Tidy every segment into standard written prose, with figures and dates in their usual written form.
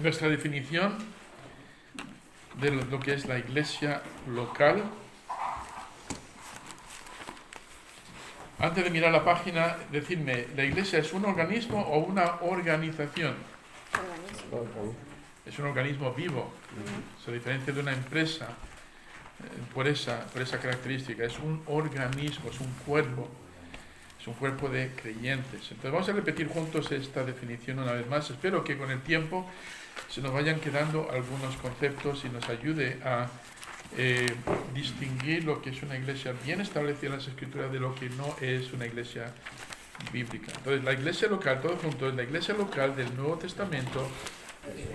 nuestra definición de lo que es la iglesia local. Antes de mirar la página, decidme, ¿la iglesia es un organismo o una organización? Es un organismo vivo. Se diferencia de una empresa por esa característica. Es un organismo, es un cuerpo de creyentes. Entonces vamos a repetir juntos esta definición una vez más. Espero que con el tiempo se nos vayan quedando algunos conceptos y nos ayude a distinguir lo que es una iglesia bien establecida en las Escrituras de lo que no es una iglesia bíblica. Entonces la iglesia local, todos juntos, la iglesia local del Nuevo Testamento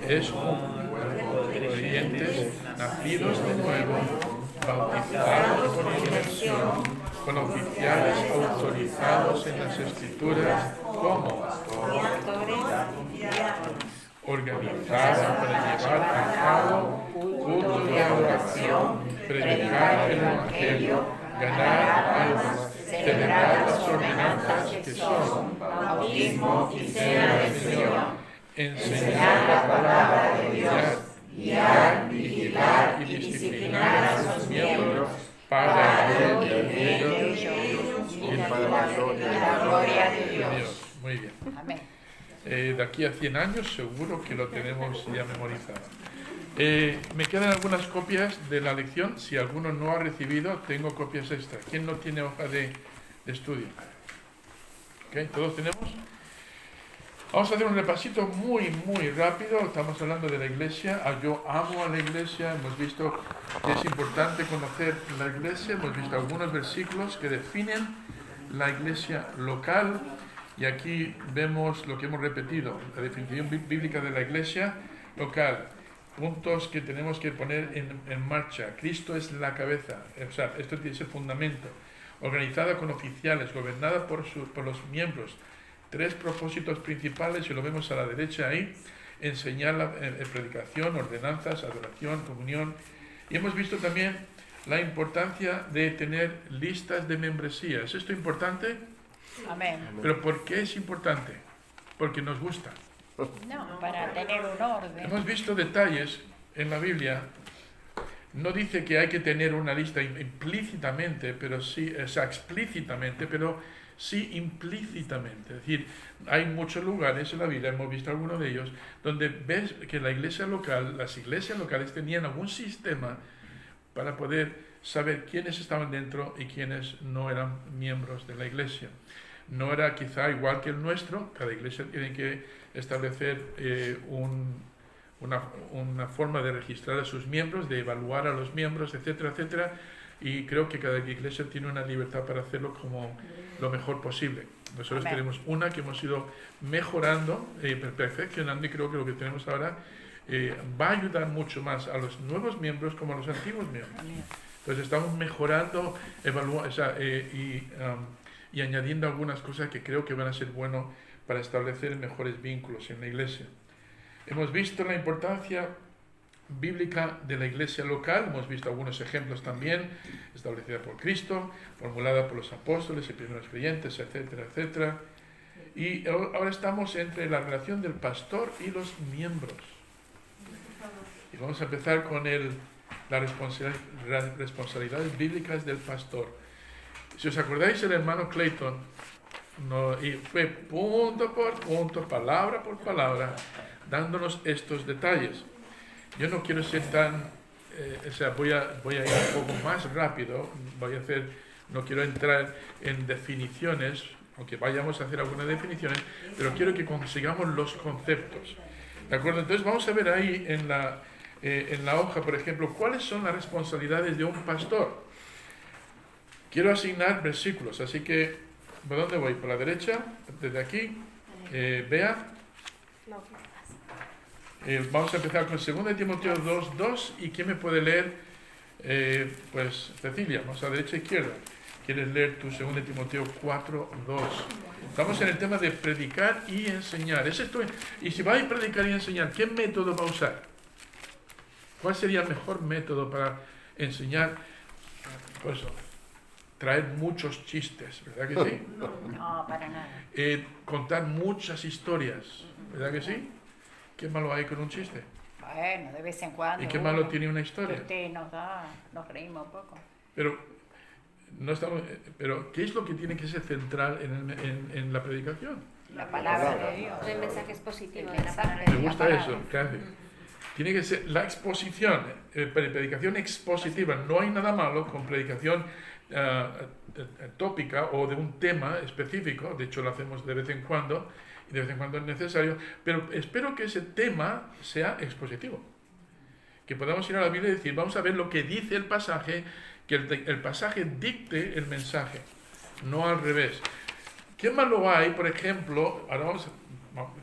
es un cuerpo de creyentes nacidos de nuevo, bautizados por inmersión, con oficiales autorizados en las Escrituras como organizada para llevar a cabo cultos de adoración, predicar el Evangelio, ganar almas, celebrar las ordenanzas que son bautismo y cena del Señor, enseñar la palabra de Dios, guiar, vigilar y disciplinar a sus miembros para el bien de ellos y para la gloria de Dios. Muy bien. Amén. De aquí a 100 años seguro que lo tenemos ya memorizado. Me quedan algunas copias de la lección. Si alguno no ha recibido, tengo copias extra. ¿Quién no tiene hoja de estudio? ¿Okay? ¿Todos tenemos? Vamos a hacer un repasito muy rápido. Estamos hablando de la iglesia. Yo amo a la iglesia. Hemos visto que es importante conocer la iglesia. Hemos visto algunos versículos que definen la iglesia local. Y aquí vemos lo que hemos repetido, la definición bíblica de la iglesia local. Puntos que tenemos que poner en marcha. Cristo es la cabeza, o sea, esto tiene ese fundamento. Organizada con oficiales, gobernada por los miembros. 3 propósitos principales, y lo vemos a la derecha ahí. Enseñar la predicación, ordenanzas, adoración, comunión. Y hemos visto también la importancia de tener listas de membresía. ¿Es esto importante? Amén. ¿Pero por qué es importante? Porque nos gusta. No, para tener un orden. Hemos visto detalles en la Biblia. No dice que hay que tener una lista implícitamente, pero sí, o sea, explícitamente, pero sí implícitamente. Es decir, hay muchos lugares en la Biblia, hemos visto algunos de ellos, donde ves que la iglesia local, las iglesias locales tenían algún sistema para poder saber quiénes estaban dentro y quiénes no eran miembros de la iglesia. No era quizá igual que el nuestro. Cada iglesia tiene que establecer una forma de registrar a sus miembros, de evaluar a los miembros, etcétera, etcétera. Y creo que cada iglesia tiene una libertad para hacerlo como lo mejor posible. Nosotros tenemos una que hemos ido mejorando, perfeccionando, y creo que lo que tenemos ahora va a ayudar mucho más a los nuevos miembros como a los antiguos miembros. Entonces estamos mejorando, y añadiendo algunas cosas que creo que van a ser buenos para establecer mejores vínculos en la iglesia. Hemos visto la importancia bíblica de la iglesia local, hemos visto algunos ejemplos también, establecida por Cristo, formulada por los apóstoles y primeros creyentes, etcétera, etcétera. Y ahora estamos entre la relación del pastor y los miembros. Y vamos a empezar con las responsabilidades bíblicas del pastor. Si os acordáis, el hermano Clayton y fue punto por punto, palabra por palabra, dándonos estos detalles. Yo no quiero ser tan, voy a ir un poco más rápido, no quiero entrar en definiciones, aunque vayamos a hacer algunas definiciones, pero quiero que consigamos los conceptos. ¿De acuerdo? Entonces vamos a ver ahí en la hoja, por ejemplo, cuáles son las responsabilidades de un pastor. Quiero asignar versículos, así que, ¿por dónde voy? ¿Por la derecha? Desde aquí. Vea. Vamos a empezar con 2 Timoteo 2:2. ¿Y quién me puede leer? Pues Cecilia, vamos a derecha e izquierda. ¿Quieres leer tu 2 Timoteo 4:2? Estamos en el tema de predicar y enseñar. Y si vais a predicar y enseñar, ¿qué método va a usar? ¿Cuál sería el mejor método para enseñar? Pues traer muchos chistes, ¿verdad que sí? No, para nada. Contar muchas historias, ¿verdad que sí? ¿Qué malo hay con un chiste? Bueno, de vez en cuando. ¿Y qué malo tiene una historia? Usted nos reímos un poco. Pero, pero ¿qué es lo que tiene que ser central en la predicación? La palabra de Dios. El mensaje expositivo El de la mensaje. palabra. Me La gusta palabra. eso, Kathy. Tiene que ser la exposición, predicación expositiva. No hay nada malo con predicación tópica o de un tema específico. De hecho, lo hacemos de vez en cuando y de vez en cuando es necesario. Pero espero que ese tema sea expositivo. Que podamos ir a la Biblia y decir, vamos a ver lo que dice el pasaje, que el pasaje dicte el mensaje, no al revés. ¿Qué malo hay, por ejemplo? Ahora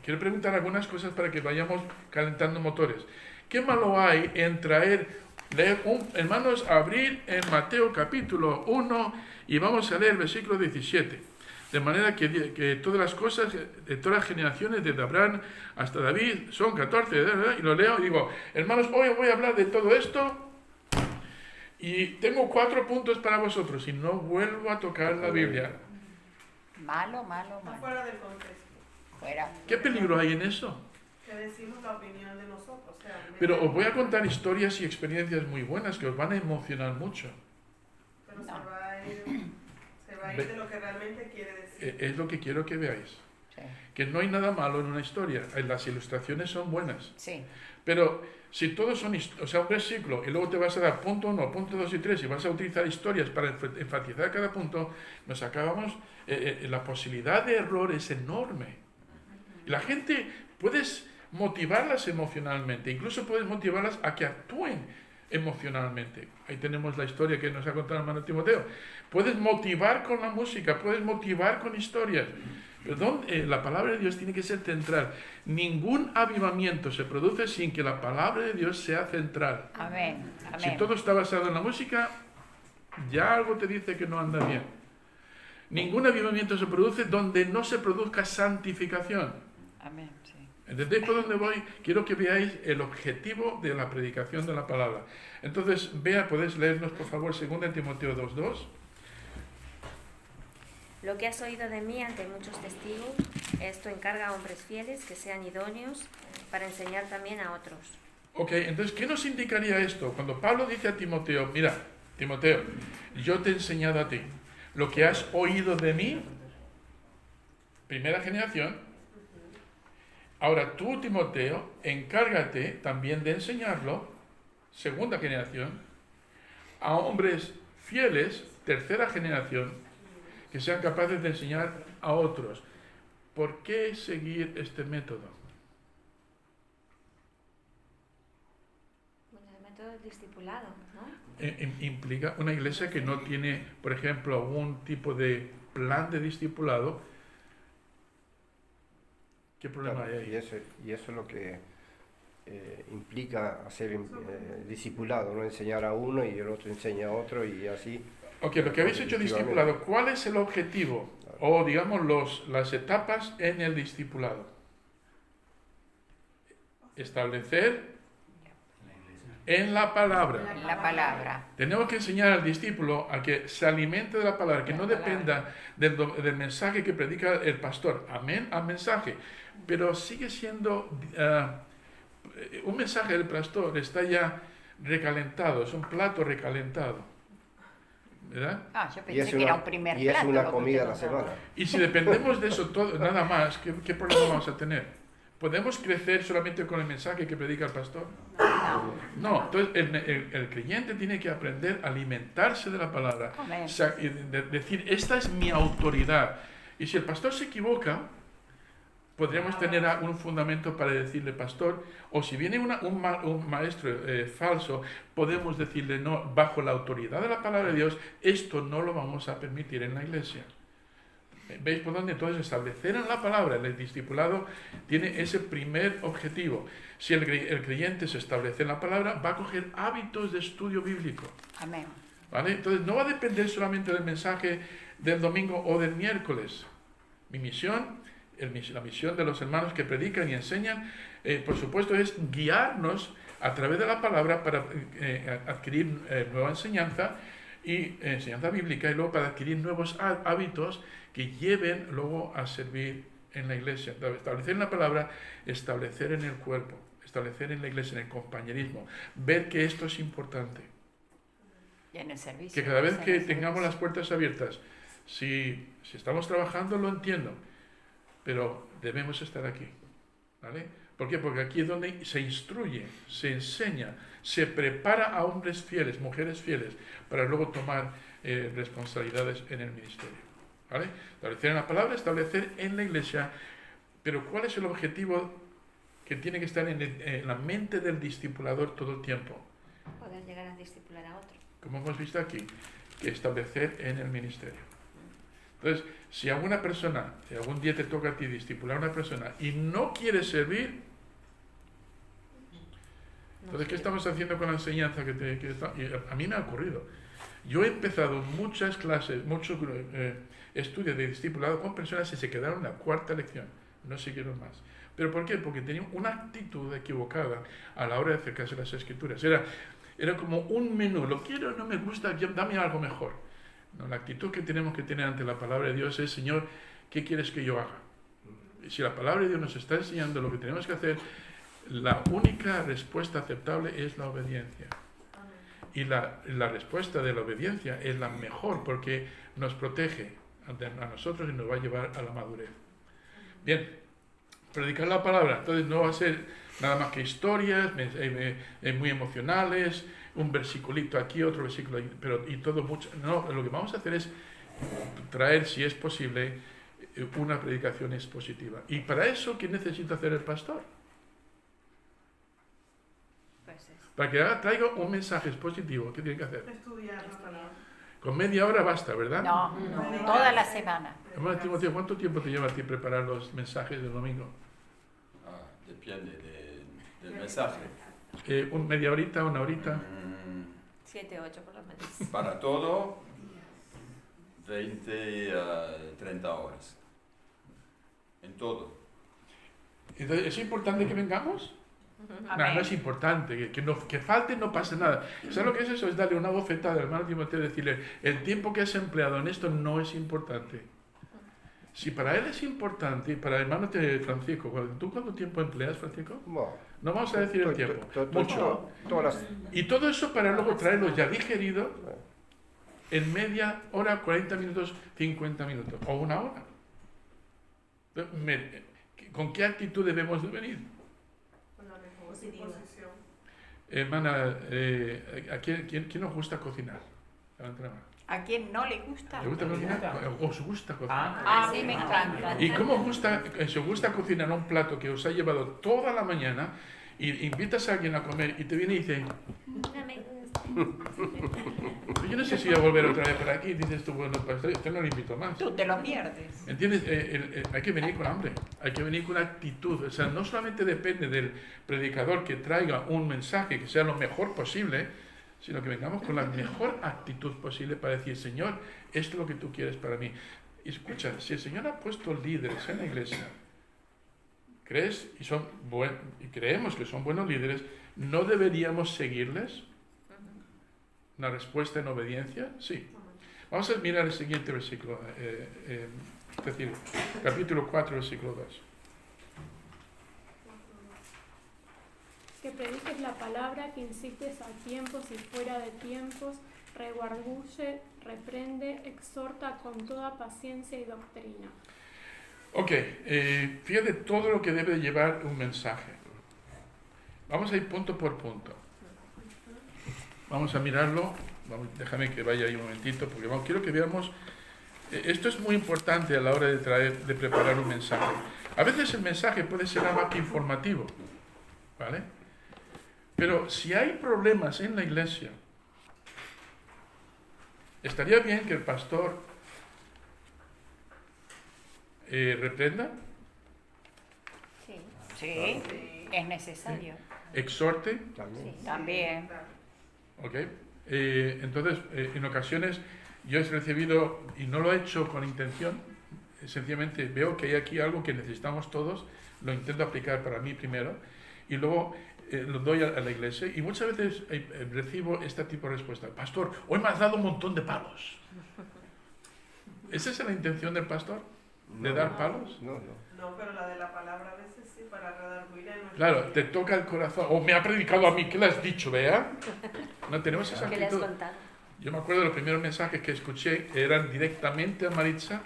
quiero preguntar algunas cosas para que vayamos calentando motores. ¿Qué malo hay en hermanos, abrir en Mateo capítulo 1 y vamos a leer el versículo 17? De manera que todas las cosas, de todas las generaciones, desde Abraham hasta David, son 14, y lo leo y digo, hermanos, hoy voy a hablar de todo esto y tengo 4 puntos para vosotros y no vuelvo a tocar la Biblia. Malo. Fuera del contexto. Fuera. ¿Qué peligro hay en eso? Que decimos la opinión de nosotros. Pero os voy a contar historias y experiencias muy buenas que os van a emocionar mucho. Pero se va a ir de lo que realmente quiere decir. Es lo que quiero que veáis. Sí. Que no hay nada malo en una historia. Las ilustraciones son buenas. Sí. Pero si todos son, un versículo y luego te vas a dar punto 1, punto 2 y 3 y vas a utilizar historias para enfatizar cada punto, nos acabamos, la posibilidad de error es enorme. Y la gente, puedes motivarlas emocionalmente, incluso puedes motivarlas a que actúen emocionalmente. Ahí tenemos la historia que nos ha contado el hermano Timoteo. Puedes motivar con la música, puedes motivar con historias. Pero la palabra de Dios tiene que ser central. Ningún avivamiento se produce sin que la palabra de Dios sea central. Amén. Si todo está basado en la música, ya algo te dice que no anda bien. Ningún avivamiento se produce donde no se produzca santificación. Amén, sí. ¿Entendéis por dónde voy? Quiero que veáis el objetivo de la predicación de la palabra. Entonces, podéis leernos por favor 2 Timoteo 2:2. Lo que has oído de mí ante muchos testigos, esto encarga a hombres fieles que sean idóneos para enseñar también a otros. Ok, entonces, ¿qué nos indicaría esto? Cuando Pablo dice a Timoteo, mira, Timoteo, yo te he enseñado a ti lo que has oído de mí, primera generación. Ahora tú, Timoteo, encárgate también de enseñarlo, segunda generación, a hombres fieles, tercera generación, que sean capaces de enseñar a otros. ¿Por qué seguir este método? Bueno, el método discipulado, ¿no? Implica una iglesia que no tiene, por ejemplo, algún tipo de plan de discipulado. ¿Qué problema hay ahí? Y eso es lo que implica hacer discipulado, ¿no? Enseñar a uno y el otro enseña a otro y así. Ok, lo que habéis hecho discipulado, ¿cuál es el objetivo? O digamos las etapas en el discipulado. Establecer en la palabra. La palabra. Tenemos que enseñar al discípulo a que se alimente de la palabra, que no dependa del mensaje que predica el pastor. Amén al mensaje. Pero sigue siendo un mensaje del pastor, está ya recalentado, es un plato recalentado. ¿Verdad? Yo pensé que era un primer plato. Y es una comida a la semana. Y si dependemos de eso todo, nada más, ¿qué problema vamos a tener? ¿Podemos crecer solamente con el mensaje que predica el pastor? No. Entonces el creyente tiene que aprender a alimentarse de la palabra. Amén. Decir, esta es mi autoridad. Y si el pastor se equivoca, podríamos tener un fundamento para decirle pastor, o si viene un maestro falso, podemos decirle, no, bajo la autoridad de la palabra de Dios, esto no lo vamos a permitir en la iglesia. ¿Veis por dónde? Entonces establecer en la palabra, el discipulado tiene ese primer objetivo. Si el creyente se establece en la palabra, va a coger hábitos de estudio bíblico. Amén. ¿Vale? Entonces no va a depender solamente del mensaje del domingo o del miércoles. Mi misión, la misión de los hermanos que predican y enseñan, por supuesto, es guiarnos a través de la palabra para adquirir nueva enseñanza y enseñanza bíblica, y luego para adquirir nuevos hábitos que lleven luego a servir en la iglesia. Establecer en la palabra, establecer en el cuerpo, establecer en la iglesia, en el compañerismo. Ver que esto es importante. Y en el servicio. Que cada vez que tengamos las puertas abiertas, si estamos trabajando, lo entiendo, pero debemos estar aquí. ¿Vale? ¿Por qué? Porque aquí es donde se instruye, se enseña, se prepara a hombres fieles, mujeres fieles, para luego tomar responsabilidades en el ministerio. ¿Vale? Establecer en la palabra, establecer en la iglesia, pero ¿cuál es el objetivo que tiene que estar en la mente del discipulador todo el tiempo? Poder llegar a discipular a otro. Como hemos visto aquí, que establecer en el ministerio. Entonces, si alguna persona, si algún día te toca a ti discipular a una persona y no quiere servir, entonces, ¿qué estamos haciendo con la enseñanza a mí me ha ocurrido? Yo he empezado muchas clases, muchos estudios de discipulado con personas y se quedaron en la cuarta lección, no siguieron más. ¿Pero por qué? Porque tenían una actitud equivocada a la hora de acercarse a las Escrituras. Era como un menú, lo quiero, no me gusta, dame algo mejor. No, la actitud que tenemos que tener ante la palabra de Dios es, Señor, ¿qué quieres que yo haga? Y si la palabra de Dios nos está enseñando lo que tenemos que hacer, la única respuesta aceptable es la obediencia. Y la respuesta de la obediencia es la mejor porque nos protege a nosotros y nos va a llevar a la madurez. Bien, predicar la palabra, entonces no va a ser nada más que historias muy emocionales, un versiculito aquí, otro versículo ahí, y todo mucho. No, lo que vamos a hacer es traer, si es posible, una predicación expositiva. Y para eso, ¿qué necesita hacer el pastor? Para que traiga un mensaje expositivo, ¿qué tiene que hacer? Estudiar la palabra. Con media hora basta, ¿verdad? No, toda la semana. Bueno, Timoteo, ¿cuánto tiempo te lleva a ti preparar los mensajes del domingo? Depende del mensaje. ¿Media horita, una horita? 7, 8 por lo menos. Para todo, 20 a 30 horas. En todo. Entonces, ¿es importante que vengamos? No es importante, que falte no pasa nada. ¿Sabes lo que es eso? Es darle una bofetada al hermano Timoteo y decirle, el tiempo que has empleado en esto no es importante. Si para él es importante, y para el hermano Francisco, ¿tú cuánto tiempo empleas, Francisco? Bueno, no vamos a decir el tiempo, mucho. Y todo eso para luego traerlo ya digerido en media hora, 40 minutos, 50 minutos, o una hora. ¿Con qué actitud debemos de venir? Posición. Hermana, ¿a quién nos gusta cocinar? ¿A quién no le gusta? ¿Le gusta cocinar? ¿Os gusta cocinar? A mí me encanta. ¿Y cómo os gusta cocinar un plato que os ha llevado toda la mañana y invitas a alguien a comer y te viene y dice, yo no sé si voy a volver otra vez para aquí, y dices tú, bueno, pastor, usted no lo invito más. Tú te lo pierdes. ¿Entiendes? Hay que venir con hambre, hay que venir con actitud. O sea, no solamente depende del predicador que traiga un mensaje que sea lo mejor posible, sino que vengamos con la mejor actitud posible para decir, Señor, esto es lo que tú quieres para mí. Y escucha, si el Señor ha puesto líderes en la iglesia, y creemos que son buenos líderes, ¿no deberíamos seguirles? ¿Una respuesta en obediencia? Sí. Vamos a mirar el siguiente versículo, es decir, capítulo 4, versículo 2. Que prediques la palabra, que incites a tiempos y fuera de tiempos, redarguye, reprende, exhorta con toda paciencia y doctrina. Ok, fíjate todo lo que debe llevar un mensaje. Vamos a ir punto por punto. Vamos a mirarlo. Déjame que vaya ahí un momentito, porque quiero que veamos. Esto es muy importante a la hora de preparar un mensaje. A veces el mensaje puede ser algo que informativo, ¿vale? Pero si hay problemas en la iglesia, estaría bien que el pastor reprenda. Sí, es necesario. Exhorte. También. ¿Ok? Entonces, en ocasiones yo he recibido, y no lo he hecho con intención, sencillamente veo que hay aquí algo que necesitamos todos, lo intento aplicar para mí primero, y luego lo doy a la iglesia, y muchas veces recibo este tipo de respuesta. Pastor, hoy me has dado un montón de palos. ¿Esa es la intención del pastor? de No, dar palos? No. No, pero la de la palabra a veces sí, para redarguir en nuestro Claro, te espíritu. toca el corazón. O me ha predicado a mí, ¿qué le has dicho, Bea? No tenemos esa ¿Qué le has actitud. contado? Yo me acuerdo de los primeros mensajes que escuché, eran directamente a Maritza.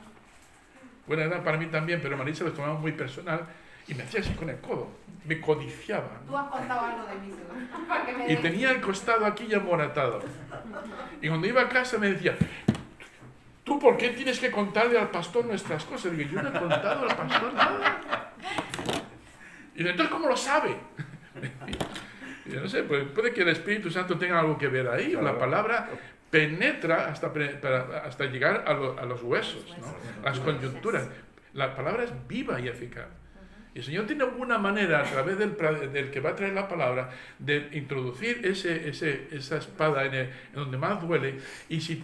Bueno, eran para mí también, pero Maritza los tomaba muy personal y me hacía así con el codo. Me codiciaba. Tú has contado algo de mí, seguro. Para que me Y des- tenía el costado aquí ya amoratado. Y cuando iba a casa me decía, ¿tú por qué tienes que contarle al pastor nuestras cosas? Digo, yo no he contado al pastor nada. Y dice, entonces, ¿cómo lo sabe? Y yo no sé, pues puede que el Espíritu Santo tenga algo que ver ahí, o la palabra penetra hasta llegar a los huesos, ¿no? Las coyunturas. La palabra es viva y eficaz. Y el Señor tiene alguna manera, a través del que va a traer la palabra, de introducir esa espada en donde más duele, y si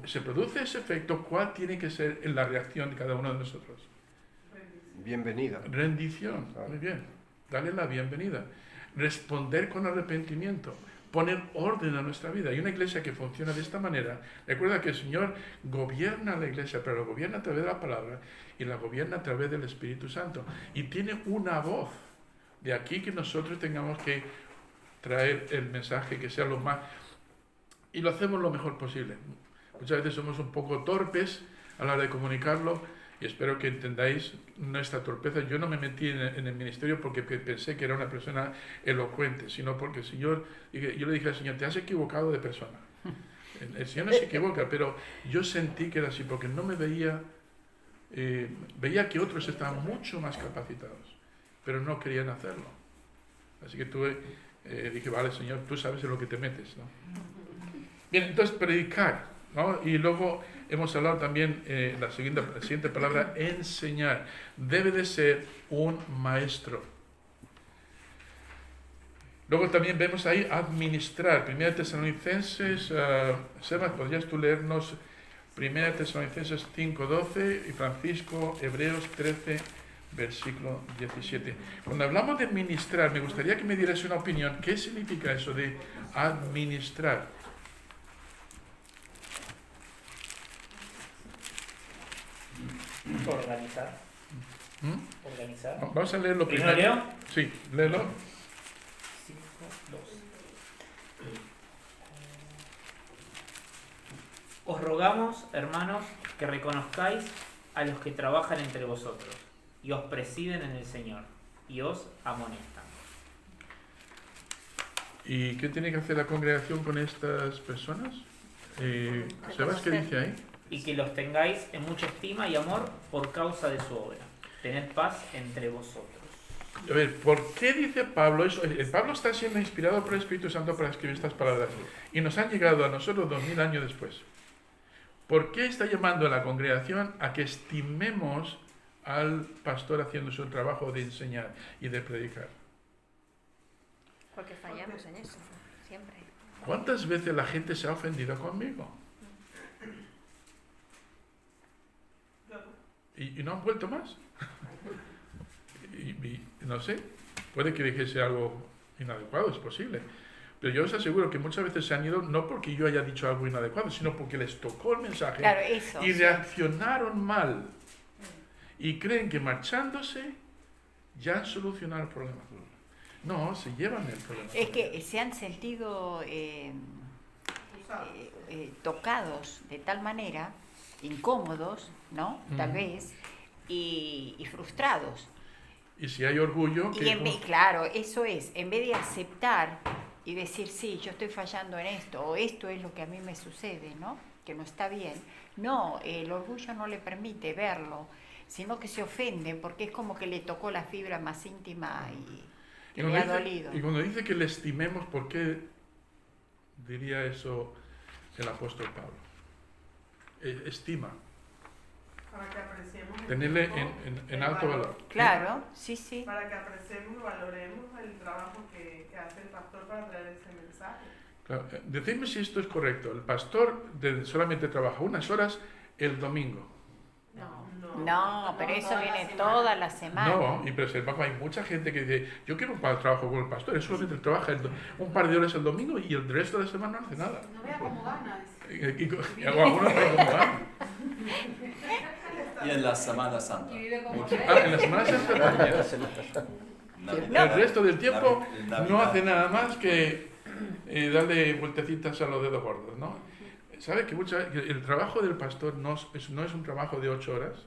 se produce ese efecto, ¿cuál tiene que ser la reacción de cada uno de nosotros? Bienvenida. Rendición, muy bien. Dale la bienvenida. Responder con arrepentimiento. Poner orden a nuestra vida. Y una iglesia que funciona de esta manera, recuerda que el Señor gobierna la iglesia, pero la gobierna a través de la palabra y la gobierna a través del Espíritu Santo. Y tiene una voz. De aquí que nosotros tengamos que traer el mensaje que sea lo más... Y lo hacemos lo mejor posible. Muchas veces somos un poco torpes a la hora de comunicarlo, y espero que entendáis nuestra torpeza. Yo no me metí en el ministerio porque pensé que era una persona elocuente, sino porque el Señor, yo le dije al Señor, te has equivocado de persona. El Señor no se equivoca, pero yo sentí que era así, porque no me veía que otros estaban mucho más capacitados, pero no querían hacerlo. Así que dije, vale, Señor, tú sabes en lo que te metes, ¿no? Bien, entonces predicar, ¿no? Y luego hemos hablado también, la siguiente palabra, enseñar. Debe de ser un maestro. Luego también vemos ahí administrar. 1 Tesalonicenses, Sebas, ¿podrías tú leernos 1 Tesalonicenses 5:12 y Francisco, Hebreos 13, versículo 17? Cuando hablamos de administrar, me gustaría que me dieras una opinión. ¿Qué significa eso de administrar? Organizar. ¿Mm? Organizar. Vamos a leerlo ¿Primero primero. leo? Sí, léelo. 5, 2. Os rogamos, hermanos, que reconozcáis a los que trabajan entre vosotros y os presiden en el Señor y os amonestan. ¿Y qué tiene que hacer la congregación con estas personas? ¿Sabes qué dice ahí? Y que los tengáis en mucha estima y amor por causa de su obra. Tened paz entre vosotros. A ver, ¿por qué dice Pablo eso? Pablo está siendo inspirado por el Espíritu Santo para escribir estas palabras y nos han llegado a nosotros 2000 años después. ¿Por qué está llamando a la congregación a que estimemos al pastor haciendo su trabajo de enseñar y de predicar? Porque fallamos en eso, siempre. ¿Cuántas veces la gente se ha ofendido conmigo? Y no han vuelto más. Y no sé, puede que dijese algo inadecuado, es posible. Pero yo os aseguro que muchas veces se han ido no porque yo haya dicho algo inadecuado, sino porque les tocó el mensaje Claro, eso. y reaccionaron mal. Y creen que marchándose ya han solucionado el problema. No, se llevan el problema. Es que se han sentido tocados de tal manera, incómodos, ¿no? Tal vez, y frustrados. Y si hay orgullo... Claro, eso es, en vez de aceptar y decir, sí, yo estoy fallando en esto, o esto es lo que a mí me sucede, ¿no? Que no está bien. No, el orgullo no le permite verlo, sino que se ofende porque es como que le tocó la fibra más íntima y le ha dolido. Y cuando dice que le estimemos, ¿por qué diría eso el apóstol Pablo? Estima. Para que apreciemos el Tenerle tiempo, en el alto valor. Claro, sí, sí. Para que apreciemos y valoremos el trabajo que hace el pastor para traer ese mensaje. Claro, decidme si esto es correcto. El pastor solamente trabaja unas horas el domingo. No, pero eso viene toda la semana. No, pero sin embargo hay mucha gente que dice, yo quiero un trabajo con el pastor, él solamente trabaja un par de horas el domingo y el resto de la semana no hace nada. No vea cómo gana. O algunos no como van. Y en la Semana Santa. Y vive como Mucho. rey. En la Semana Santa también. Navidad. El resto del tiempo Navidad. no hace nada más que darle vueltecitas a los dedos gordos, ¿no? ¿Sabe que el trabajo del pastor no es un trabajo de 8 horas?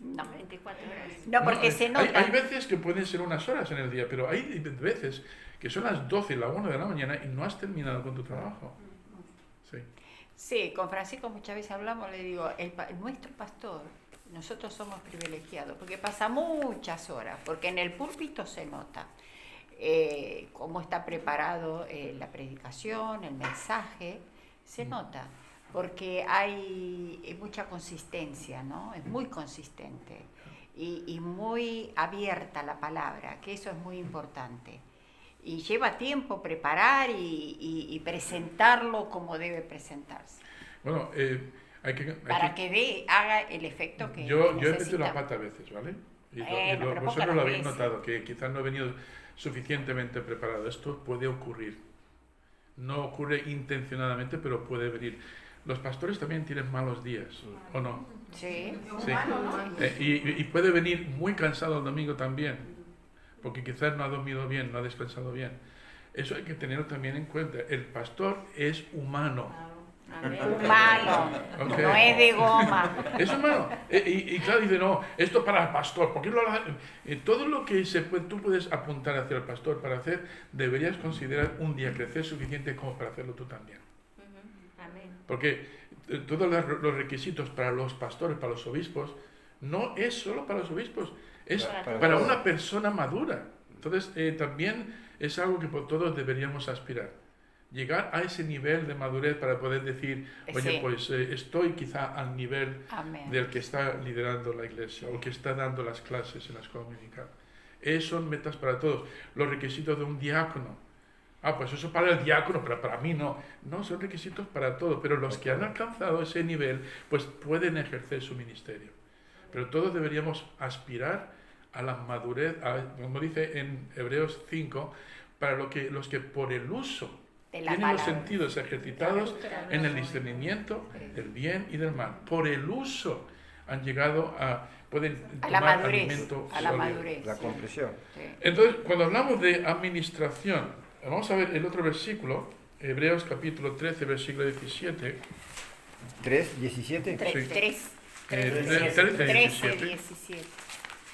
No, 24 horas. no, porque se nota. Hay veces que pueden ser unas horas en el día, pero hay veces que son las 12, la 1 de la mañana y no has terminado con tu trabajo. Sí. Sí, con Francisco muchas veces hablamos, le digo, nuestro pastor, nosotros somos privilegiados, porque pasa muchas horas, porque en el púlpito se nota cómo está preparado la predicación, el mensaje, se nota, porque hay mucha consistencia, ¿no? Es muy consistente y muy abierta la palabra, que eso es muy importante. Y lleva tiempo preparar y presentarlo como debe presentarse. Bueno, Para que haga el efecto que yo he metido necesita. la pata a veces, ¿vale? Y Pero vosotros pocas lo habéis veces. notado, que quizás no he venido suficientemente preparado. Esto puede ocurrir. No ocurre intencionadamente, pero puede venir. Los pastores también tienen malos días, ¿o no? Sí. Sí. Y puede venir muy cansado el domingo también, porque quizás no ha dormido bien, no ha descansado bien. Eso hay que tenerlo también en cuenta. El pastor es humano. Humano, Ok. no es de goma. Es humano. Y claro, dice, no, esto para el pastor. ¿Por qué no lo hace? Todo lo que tú puedes apuntar hacia el pastor para hacer, deberías considerar un día crecer suficiente como para hacerlo tú también. Amén. Porque todos los requisitos para los pastores, para los obispos, no es solo para los obispos, es para una persona madura. Entonces, también es algo que por todos deberíamos aspirar. Llegar a ese nivel de madurez para poder decir, oye, Sí. pues estoy quizá al nivel Amén. del que está liderando la iglesia o que está dando las clases en la escuela dominical. Son metas para todos. Los requisitos de un diácono. Pues eso para el diácono, pero para mí no. No, son requisitos para todos, pero los que han alcanzado ese nivel, pues pueden ejercer su ministerio. Pero todos deberíamos aspirar a la madurez, como dice en Hebreos 5, para los que por el uso De la tienen los palabra. sentidos ejercitados en el discernimiento del bien y del mal. Por el uso han llegado pueden A la tomar madurez. alimento A la sólido. madurez. La sí. comprensión. Sí. Entonces, cuando hablamos de administración, vamos a ver el otro versículo, Hebreos capítulo 13, versículo 17. 3, 17. Tres, Sí. tres. 13, 13, 17. 17.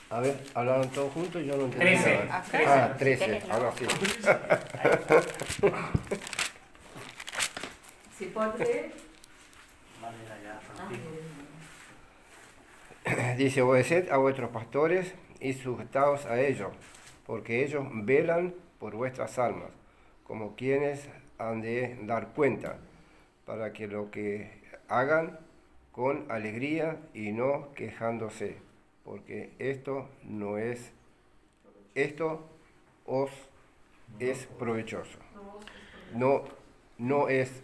A ver, hablaron todos juntos, yo no entendí 13. nada. Acá. 13, Tenés la ahora hoja. sí. Si puedo leer. Dice, obedeced a vuestros pastores y sujetaos a ellos, porque ellos velan por vuestras almas, como quienes han de dar cuenta, para que lo que hagan con alegría y no quejándose, porque esto os es provechoso. No es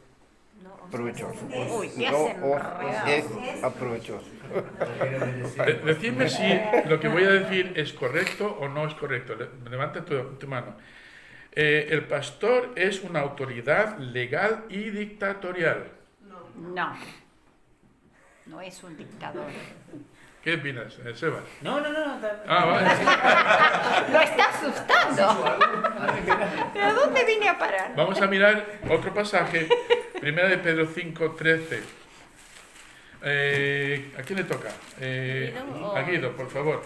provechoso. Uy, ¿qué No hacen os enredados? es aprovechoso. Decidme si lo que voy a decir es correcto o no es correcto. Levanta tu mano. El pastor es una autoridad legal y dictatorial. No. No es un dictador. ¿Qué opinas, Sebas? No. Vale. Lo está asustando. ¿Pero dónde vine a parar? Vamos a mirar otro pasaje, 1 de Pedro 5, 13. ¿A quién le toca? A Guido, por favor.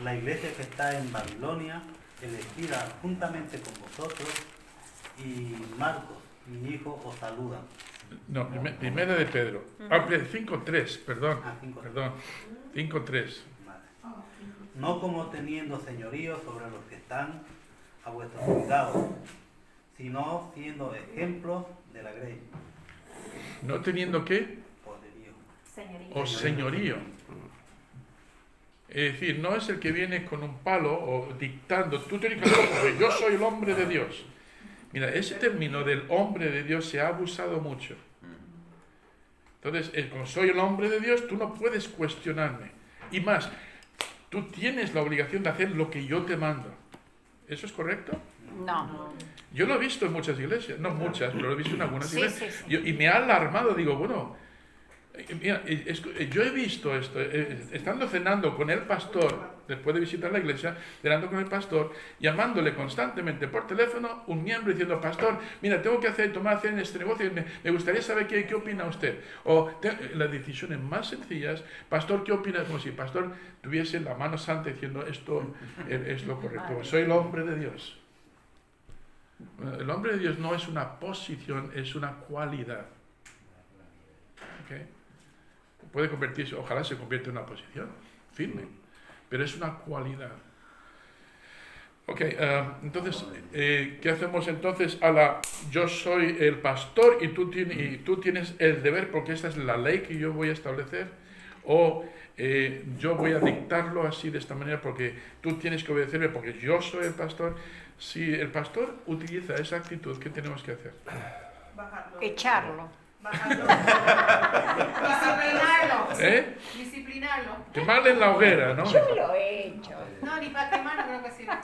La iglesia que está en Babilonia, elegida juntamente con vosotros, y Marcos, mi hijo, os saludan. No, primera de Pedro. 5.3, perdón. 5:3. Perdón. 5.3. Vale. No como teniendo señorío sobre los que están a vuestro cuidado, sino siendo ejemplos de la grey. No teniendo qué, Poderío. o señorío. Es decir, no es el que viene con un palo o dictando, tú tienes que hacerlo porque yo soy el hombre de Dios. Mira, ese término del hombre de Dios se ha abusado mucho. Entonces, como soy el hombre de Dios, tú no puedes cuestionarme. Y más, tú tienes la obligación de hacer lo que yo te mando. ¿Eso es correcto? No. Yo lo he visto en muchas iglesias, no muchas, pero lo he visto en algunas Sí, iglesias. sí, sí. Y me ha alarmado, digo, bueno, mira, yo he visto esto, estando cenando con el pastor, después de visitar la iglesia, cenando con el pastor, llamándole constantemente por teléfono un miembro diciendo, pastor, mira, tengo que tomar en este negocio, me gustaría saber qué opina usted. O las decisiones más sencillas, pastor, ¿qué opina? Como si el pastor tuviese la mano santa diciendo, esto es lo correcto, soy el hombre de Dios. El hombre de Dios no es una posición, es una cualidad. ¿Okay? Puede convertirse, ojalá se convierta en una posición firme, pero es una cualidad. Ok, entonces, ¿qué hacemos entonces? Yo soy el pastor y tú tienes el deber, porque esta es la ley que yo voy a establecer, o yo voy a dictarlo así de esta manera porque tú tienes que obedecerme porque yo soy el pastor. Si el pastor utiliza esa actitud, ¿qué tenemos que hacer? Bajarlo. Echarlo. Disciplinarlo. Disciplinarlo. Quemarle en la hoguera, ¿no? Yo lo he hecho. No, ni para quemar no creo que sirva.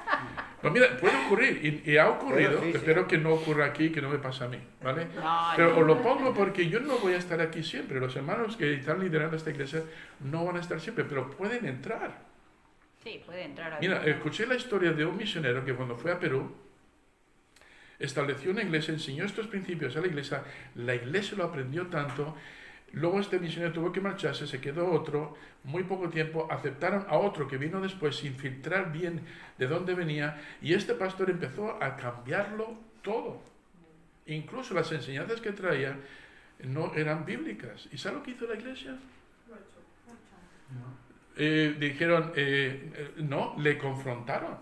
Pues mira, puede ocurrir, y ha ocurrido, Sí, sí. espero que no ocurra aquí, que no me pase a mí, ¿vale? No, Pero no. os lo pongo porque yo no voy a estar aquí siempre, los hermanos que están liderando esta iglesia no van a estar siempre, pero pueden entrar. Sí, puede entrar a Mira, escuché la historia de un misionero que cuando fue a Perú, estableció una iglesia, enseñó estos principios a la iglesia lo aprendió tanto, luego este misionero tuvo que marcharse, se quedó otro, muy poco tiempo, aceptaron a otro que vino después sin filtrar bien de dónde venía, y este pastor empezó a cambiarlo todo. Incluso las enseñanzas que traía no eran bíblicas. ¿Y sabe lo que hizo la iglesia? Dijeron, no, le confrontaron.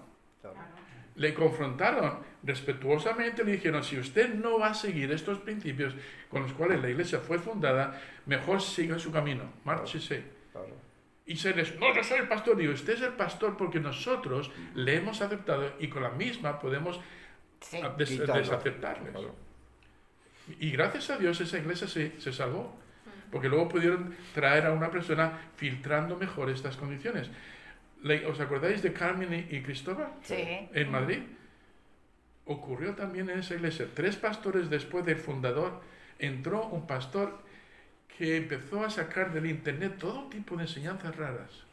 Le confrontaron respetuosamente, le dijeron, si usted no va a seguir estos principios con los cuales la iglesia fue fundada, mejor siga su camino, márchese. Y se les, no, yo soy el pastor. Digo, usted es el pastor porque nosotros le hemos aceptado y con la misma podemos desaceptarles. Y gracias a Dios esa iglesia se salvó, porque luego pudieron traer a una persona filtrando mejor estas condiciones. ¿Os acordáis de Carmen y Cristóbal? Sí. En Madrid. Ocurrió también en esa iglesia. 3 pastores después del fundador, entró un pastor que empezó a sacar del internet todo tipo de enseñanzas raras.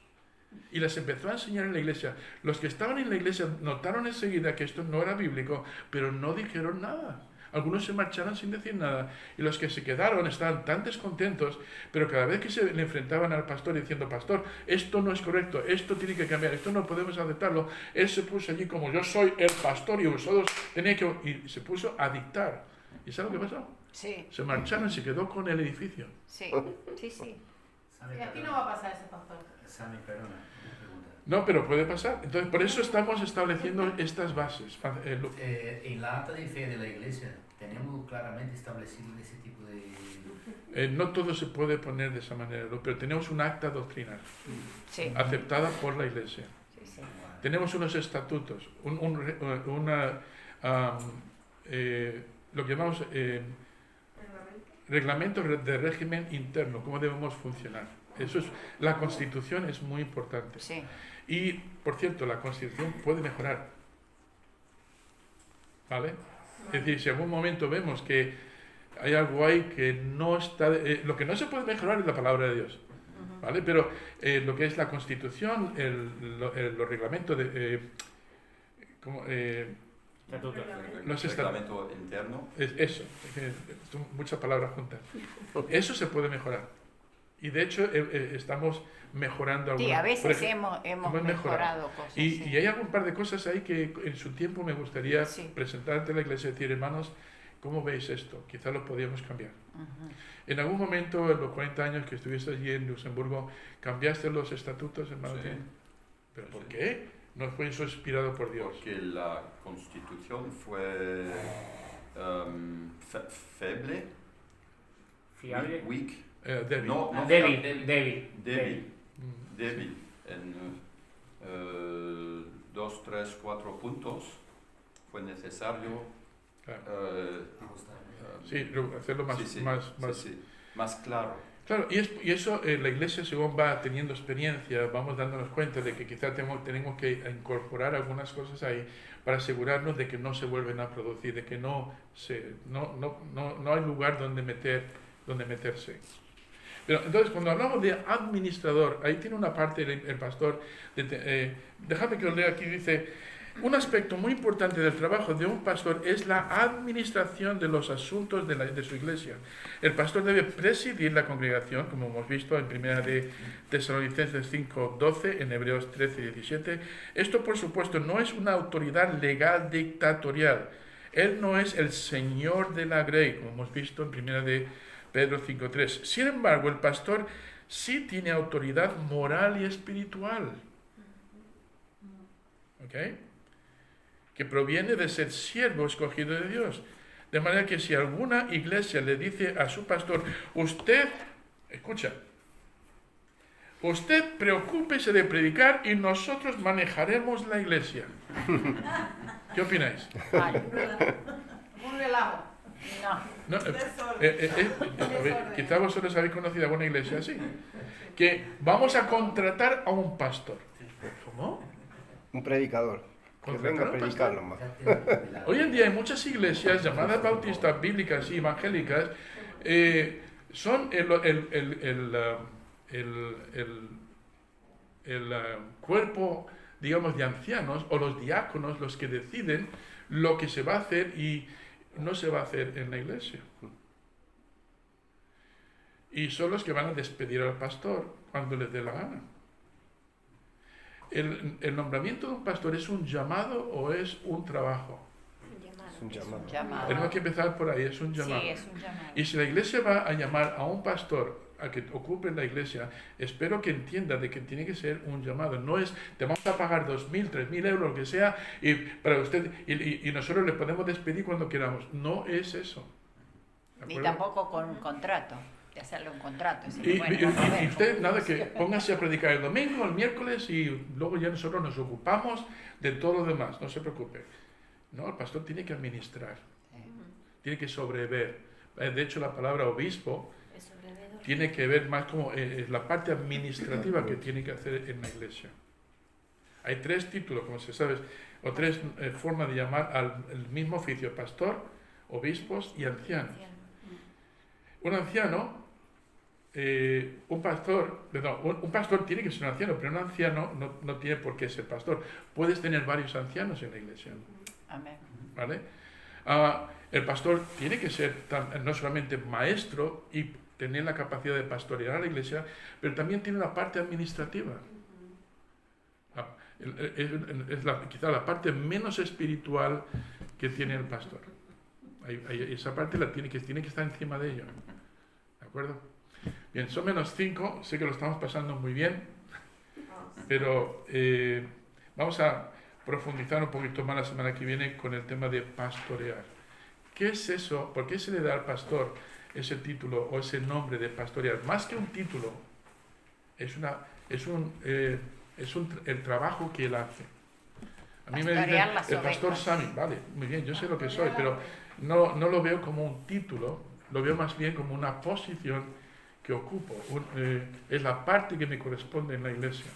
Y las empezó a enseñar en la iglesia. Los que estaban en la iglesia notaron enseguida que esto no era bíblico, pero no dijeron nada. Algunos se marcharon sin decir nada, y los que se quedaron estaban tan descontentos, pero cada vez que se le enfrentaban al pastor diciendo, pastor, esto no es correcto, esto tiene que cambiar, esto no podemos aceptarlo, él se puso allí como yo soy el pastor y vosotros tenéis que... Y se puso a dictar. ¿Y sabes lo que pasó? Sí. Se marcharon y se quedó con el edificio. Sí, sí, sí. Y aquí no va a pasar ese pastor. Sammy, perdona, una pregunta. No, pero puede pasar. Entonces, por eso estamos estableciendo estas bases. En la acta de fe de la iglesia, ¿tenemos claramente establecido ese tipo de...? No todo se puede poner de esa manera, pero tenemos un acta doctrinal Sí. aceptada por la iglesia. Sí, sí. Tenemos unos estatutos, lo que llamamos reglamento de régimen interno, cómo debemos funcionar. Eso es, la Constitución es muy importante. Sí. Y, por cierto, la Constitución puede mejorar. ¿Vale? Es decir, si en algún momento vemos que hay algo ahí que no está... lo que no se puede mejorar es la palabra de Dios. ¿Vale? Pero lo que es la Constitución, los reglamentos de... los reglamento interno. Eso, son muchas palabras juntas. Eso se puede mejorar. Y de hecho estamos mejorando algunas. Sí, a veces hemos mejorado cosas. Y, Sí. y hay algún par de cosas ahí que en su tiempo me gustaría Sí. presentar ante la iglesia y decir, hermanos, ¿cómo veis esto? Quizá lo podríamos cambiar. En algún momento, en los 40 años que estuviste allí en Luxemburgo, ¿cambiaste los estatutos, hermano? Sí. ¿Pero por qué? ¿No fue eso inspirado por Dios? Porque la Constitución fue feble, Fiable. weak, Débil. no, Débil. débil en 2, 3, 4 puntos. Fue necesario Claro. Sí, hacerlo más, sí, más más claro. Claro, y eso la Iglesia, según va teniendo experiencia, vamos dándonos cuenta de que quizá tenemos que incorporar algunas cosas ahí para asegurarnos de que no se vuelven a producir, de que no hay lugar donde meterse. Pero entonces, cuando hablamos de administrador, ahí tiene una parte el pastor, déjame que os lea aquí, dice, un aspecto muy importante del trabajo de un pastor es la administración de los asuntos de su iglesia. El pastor debe presidir la congregación, como hemos visto en 1 de Tesalonicenses 5:12, en Hebreos 13:17. Esto, por supuesto, no es una autoridad legal dictatorial. Él no es el señor de la grey, como hemos visto en 1 de Pedro 5:3. Sin embargo, el pastor sí tiene autoridad moral y espiritual. ¿Ok? Que proviene de ser siervo escogido de Dios. De manera que si alguna iglesia le dice a su pastor, usted preocúpese de predicar y nosotros manejaremos la iglesia. ¿Qué opináis? Un relajo. No, quizá vosotros habéis conocido alguna iglesia así. Que vamos a contratar a un pastor. ¿Cómo? Un predicador. Que venga a predicar nomás. Hoy en día hay muchas iglesias llamadas bautistas, bíblicas y evangélicas, son el cuerpo, digamos, de ancianos o los diáconos los que deciden lo que se va a hacer y no se va a hacer en la iglesia. Y son los que van a despedir al pastor cuando les dé la gana. ¿El nombramiento de un pastor es un llamado o es un trabajo? Es un llamado. Tenemos que empezar por ahí, es un llamado. Sí, es un llamado. Y si la iglesia va a llamar a un pastor a que ocupe la iglesia, espero que entienda de que tiene que ser un llamado. No es, te vamos a pagar 2.000, 3.000 euros, lo que sea, y para usted y nosotros le podemos despedir cuando queramos. No es eso. Ni tampoco con un contrato. De hacerle un contrato. Y usted, nada, que póngase a predicar el domingo, el miércoles y luego ya nosotros nos ocupamos de todo lo demás, no se preocupe. No, el pastor tiene que administrar, tiene que sobrever. De hecho, la palabra obispo tiene que ver más como la parte administrativa que tiene que hacer en la iglesia. Hay 3 títulos, como se sabe, o 3 formas de llamar al mismo oficio: pastor, obispos y ancianos. Un anciano, un pastor tiene que ser un anciano, pero un anciano no tiene por qué ser pastor. Puedes tener varios ancianos en la iglesia. Amén. ¿Vale? El pastor tiene que ser no solamente maestro y tener la capacidad de pastorear a la iglesia, pero también tiene una parte administrativa. Es quizá la parte menos espiritual que tiene el pastor. Esa parte tiene que estar encima de ello. ¿De acuerdo? Bien, son -5, sé que lo estamos pasando muy bien, pero vamos a profundizar un poquito más la semana que viene con el tema de pastorear. ¿Qué es eso? ¿Por qué se le da al pastor ese título o ese nombre de pastorear? Más que un título, es el trabajo que él hace. A mí me dicen el pastor Sami, vale, muy bien, yo sé lo que soy, pero no lo veo como un título, lo veo más bien como una posición que ocupo. Es la parte que me corresponde en la iglesia.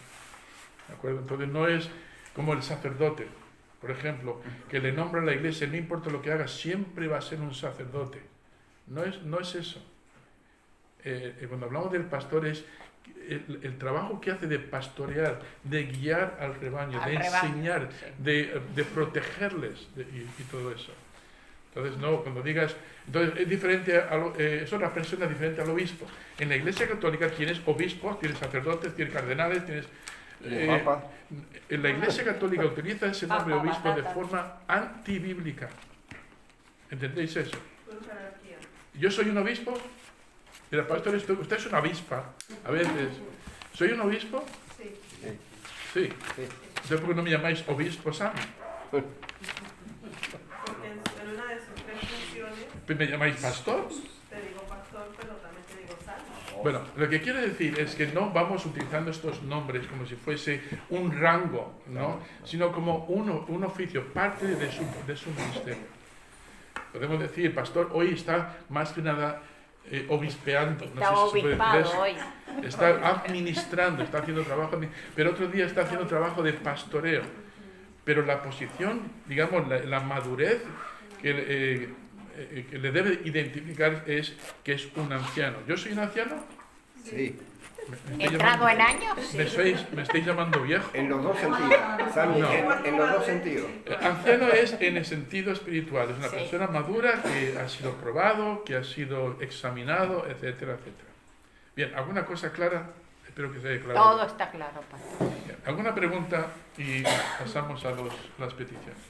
¿De acuerdo? Entonces no es como el sacerdote, por ejemplo, que le nombra a la iglesia, no importa lo que haga, siempre va a ser un sacerdote. No es eso. Cuando hablamos del pastor es el trabajo que hace de pastorear, de guiar al rebaño, de enseñar, sí, de protegerles y todo eso. Entonces, no, cuando digas, entonces es diferente es otra persona diferente al obispo. En la Iglesia Católica tienes obispos, tienes sacerdotes, tienes cardenales, tienes en la Iglesia Católica utiliza ese nombre obispo de forma antibíblica. ¿Entendéis eso? Yo soy un obispo. Mira, pastor, usted es una avispa. A veces, ¿soy un obispo? Sí. Sí. Entonces, ¿por qué no me llamáis obispo Sam? Porque en una de sus 3 funciones... ¿Me llamáis pastor? Te digo pastor, pero también te digo Sam. Bueno, lo que quiero decir es que no vamos utilizando estos nombres como si fuese un rango, ¿no? Sino como un oficio, parte de su ministerio. Podemos decir, pastor, hoy está más que nada obispeando. Está no sé si se puede decir obispado eso. hoy. Está administrando, está haciendo trabajo, pero otro día está haciendo trabajo de pastoreo. Pero la posición, digamos, la madurez que le debe identificar es que es un anciano. ¿Yo soy un anciano? Sí, ¿Entrado en años? ¿Me estáis llamando viejo? en los dos sentidos. Sandy, No. en los dos sentidos. Anciano es en el sentido espiritual, es una Sí. persona madura que ha sido probado, que ha sido examinado, etcétera, etcétera. Bien, ¿alguna cosa clara? Espero que se haya aclarado. Todo está claro, pastor. Bien, ¿alguna pregunta? Y pasamos a las peticiones.